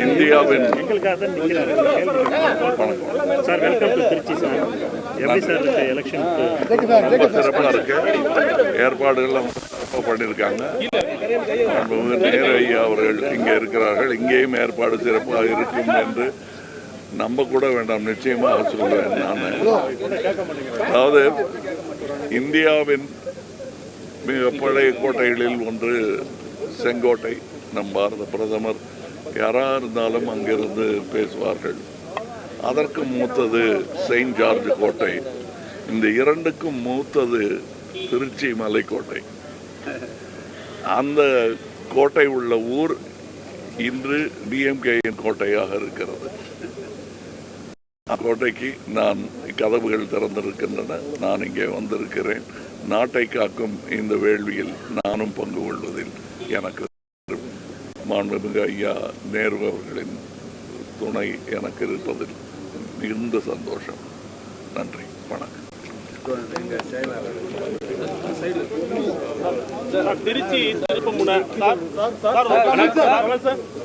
இந்தியாவின் sir welcome to Trichy sir. எப்படி sir இருக்கு எலெக்ஷன்? ரொம்ப சிறப்பாக இருக்கு. ஏற்பாடுகள்லாம் பண்ணியிருக்காங்க. நேரு ஐயா அவர்கள் இங்கே இருக்கிறார்கள். இங்கேயும் ஏற்பாடு சிறப்பாக இருக்கும் என்று நம்ப கூட வேண்டாம், நிச்சயமாக சொல்றேன் நான். அதாவது இந்தியாவின் மிக பழைய கோட்டைகளில் ஒன்று செங்கோட்டை. நம் பாரத பிரதமர் யாராக இருந்தாலும் அங்கிருந்து பேசுவார்கள். அதற்கு மூத்தது செயின்ட் ஜார்ஜ் கோட்டை. இந்த இரண்டுக்கும் மூத்தது திருச்சி மலைக்கோட்டை. அந்த கோட்டை உள்ள ஊர் இன்று டிஎம்கேயின் கோட்டையாக இருக்கிறது. கோட்டைக்கு நான் கதவுகள் திறந்திருக்கின்றன. நான் இங்கே வந்திருக்கிறேன். நாட்டை காக்கும் இந்த வேள்வியில் நானும் பங்கு கொள்வதில் எனக்கு மாண்புமிகு ஐயா நேரு அவர்களின் துணை எனக்கு இருப்பதில் மிகுந்த சந்தோஷம். நன்றி, வணக்கம். திருச்சி திருப்பமுனை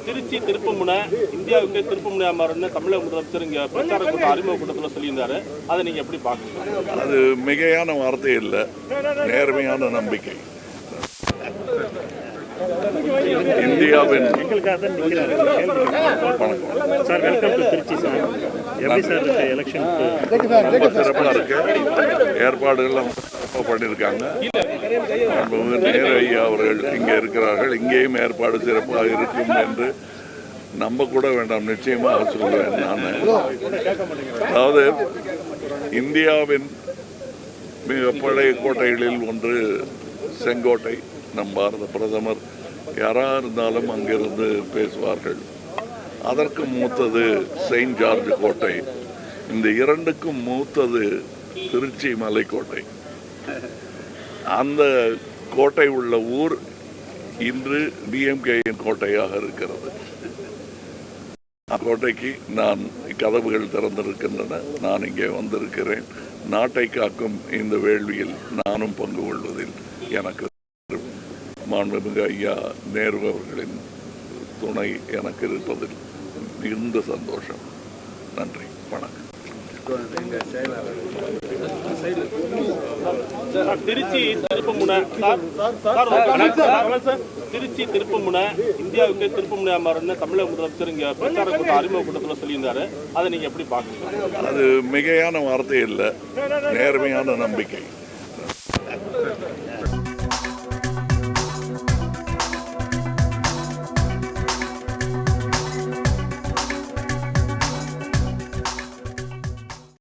திருச்சி திருப்பமுனை இந்தியாவுக்கு திருப்பமுனையா மாறுன்னு தமிழக முதலமைச்சர் இங்கே பிரச்சார கூட்டம் அறிமுக கூட்டத்தில் சொல்லியிருந்தாரு. அதை நீங்க எப்படி பார்க்குறீங்க? அது மிகையான வார்த்தை இல்லை, நேர்மையான நம்பிக்கை. இந்தியாவின் sir welcome to Trichy sir. எப்படி சார் இருக்கு எலெக்ஷன்? ரொம்ப சிறப்பாக இருக்கு. ஏற்பாடுகள்லாம் பண்ணியிருக்காங்க. நேரு ஐயா அவர்கள் இங்கே இருக்கிறார்கள். இங்கேயும் ஏற்பாடு சிறப்பாக இருக்கும் என்று நம்ப கூட வேண்டாம், நிச்சயமாக சொல்றேன் நான். அதாவது இந்தியாவின் மிக பழைய கோட்டைகளில் ஒன்று செங்கோட்டை. நம் பாரத பிரதமர் யாராக இருந்தாலும் அங்கிருந்து பேசுவார்கள். அதற்கு மூத்தது செயின்ட் ஜார்ஜ் கோட்டை. இந்த இரண்டுக்கும் மூத்தது திருச்சி மலைக்கோட்டை. அந்த கோட்டை உள்ள ஊர் இன்று டிஎம்கேயின் கோட்டையாக இருக்கிறது. கோட்டைக்கு நான் கதவுகள் திறந்திருக்கின்றன. நான் இங்கே வந்திருக்கிறேன். நாட்டை காக்கும் இந்த வேள்வியில் நானும் பங்கு கொள்வதில் எனக்கு மாண்புமிகு ஐயா நேரு அவர்களின் துணை எனக்கு இருப்பதில் மிகுந்த சந்தோஷம். நன்றி, வணக்கம். திருச்சி திருப்பமுனை திருச்சி திருப்பமுனை இந்தியாவுக்கு திருப்பமுனையா மாறுன்னு தமிழக முதலமைச்சர் இங்கே பிரச்சார கூட்டம் அறிமுக கூட்டத்தில் சொல்லியிருந்தாரு. அதை நீங்க எப்படி பார்க்குறீங்க? அது மிகையான வார்த்தை இல்லை, நேர்மையான நம்பிக்கை.